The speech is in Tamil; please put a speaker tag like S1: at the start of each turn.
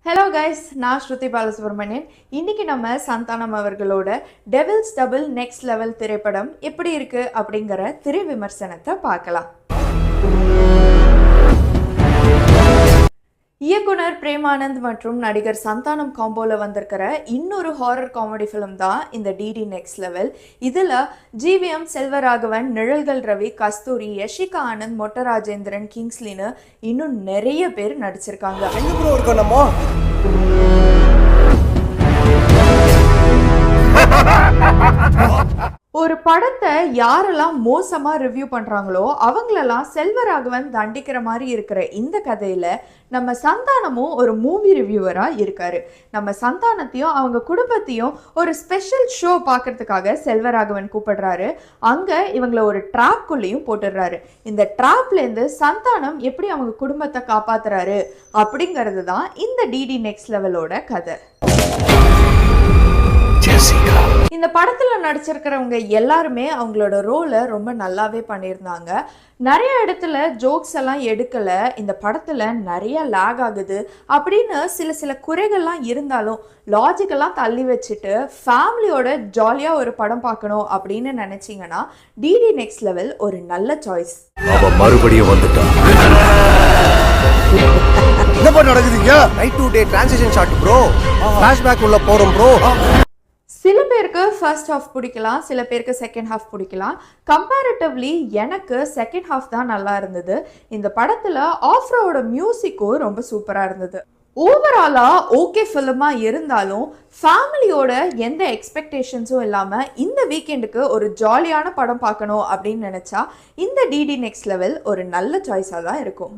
S1: ஹலோ கைஸ், நான் ஸ்ருதி பாலசுப்ரமணியன். இன்னைக்கு நம்ம சந்தானம் அவர்களோட டெவில்ஸ் டபுள் நெக்ஸ்ட் லெவல் திரைப்படம் எப்படி இருக்கு அப்படிங்கிற திரை விமர்சனத்தை பார்க்கலாம். இயக்குனர் பிரேமானந்த் மற்றும் நடிகர் சந்தானம் காம்போல வந்திருக்கிற இன்னொரு ஹாரர் காமெடி ஃபிலிம் தான் இந்த டிடி நெக்ஸ்ட் லெவல். இதில் ஜிவிஎம், செல்வராகவன், நிழல்கள் ரவி, கஸ்தூரி, யஷிகா ஆனந்த், மொட்ட ராஜேந்திரன், கிங்ஸ்லின்னு இன்னும் நிறைய பேர் நடிச்சிருக்காங்க. ஒரு படத்தை யாரெல்லாம் மோசமா ரிவ்யூ பண்றாங்களோ அவங்களெல்லாம் செல்வராகவன் தண்டிக்கிற மாதிரி இருக்கிற இந்த கதையில நம்ம சந்தானமும் ஒரு மூவி ரிவ்யூவரா இருக்காரு. நம்ம சந்தானத்தையும் அவங்க குடும்பத்தையும் ஒரு ஸ்பெஷல் ஷோ பார்க்கறதுக்காக செல்வராகவன் கூப்பிடுறாரு. அங்க இவங்களை ஒரு ட்ராப்குள்ளேயும் போட்டுடுறாரு. இந்த ட்ராப்ல இருந்து சந்தானம் எப்படி அவங்க குடும்பத்தை காப்பாத்துறாரு அப்படிங்கிறது தான் இந்த டிடி நெக்ஸ்ட் லெவலோட கதை. இந்த படத்துல நடிச்சிருக்கிறவங்க எல்லாருமே அவங்களோட ரோலை ரொம்ப நல்லாவே பண்ணியிருந்தாங்க. நிறைய இடத்துல ஜோக்ஸ் எல்லாம் எடுக்கல, இந்த படத்துல நிறைய லேக் ஆகுது அப்படின்னு சில குறைகள்லாம் இருந்தாலும் லாஜிக்கெல்லாம் தள்ளி வச்சுட்டு ஃபேமிலியோட ஜாலியா ஒரு படம் பார்க்கணும் அப்படின்னு நினைச்சீங்கன்னா டிடி நெக்ஸ்ட் லெவல் ஒரு நல்ல சாய்ஸ்.
S2: மறுபடியும் வந்துட்டான். என்ன பண்ண நடக்குதுங்க? Night to day transition shot bro. Flashback உள்ள போறோம் ப்ரோ.
S1: சில பேருக்கு ஃபர்ஸ்ட் ஹாஃப் பிடிக்கலாம், சில பேருக்கு செகண்ட் ஹாஃப் பிடிக்கலாம். கம்பேரிட்டிவ்லி எனக்கு செகண்ட் ஹாஃப் தான் நல்லா இருந்தது. இந்த படத்தில் ஆஃப்ரோட மியூசிக்கும் ரொம்ப சூப்பராக இருந்தது. ஓவராலாக ஓகே ஃபிலிமாக இருந்தாலும் ஃபேமிலியோட எந்த எக்ஸ்பெக்டேஷன்ஸும் இல்லாமல் இந்த வீக்கெண்டுக்கு ஒரு ஜாலியான படம் பார்க்கணும் அப்படின்னு நினச்சா இந்த டிடி நெக்ஸ்ட் லெவல் ஒரு நல்ல சாய்ஸாக தான் இருக்கும்.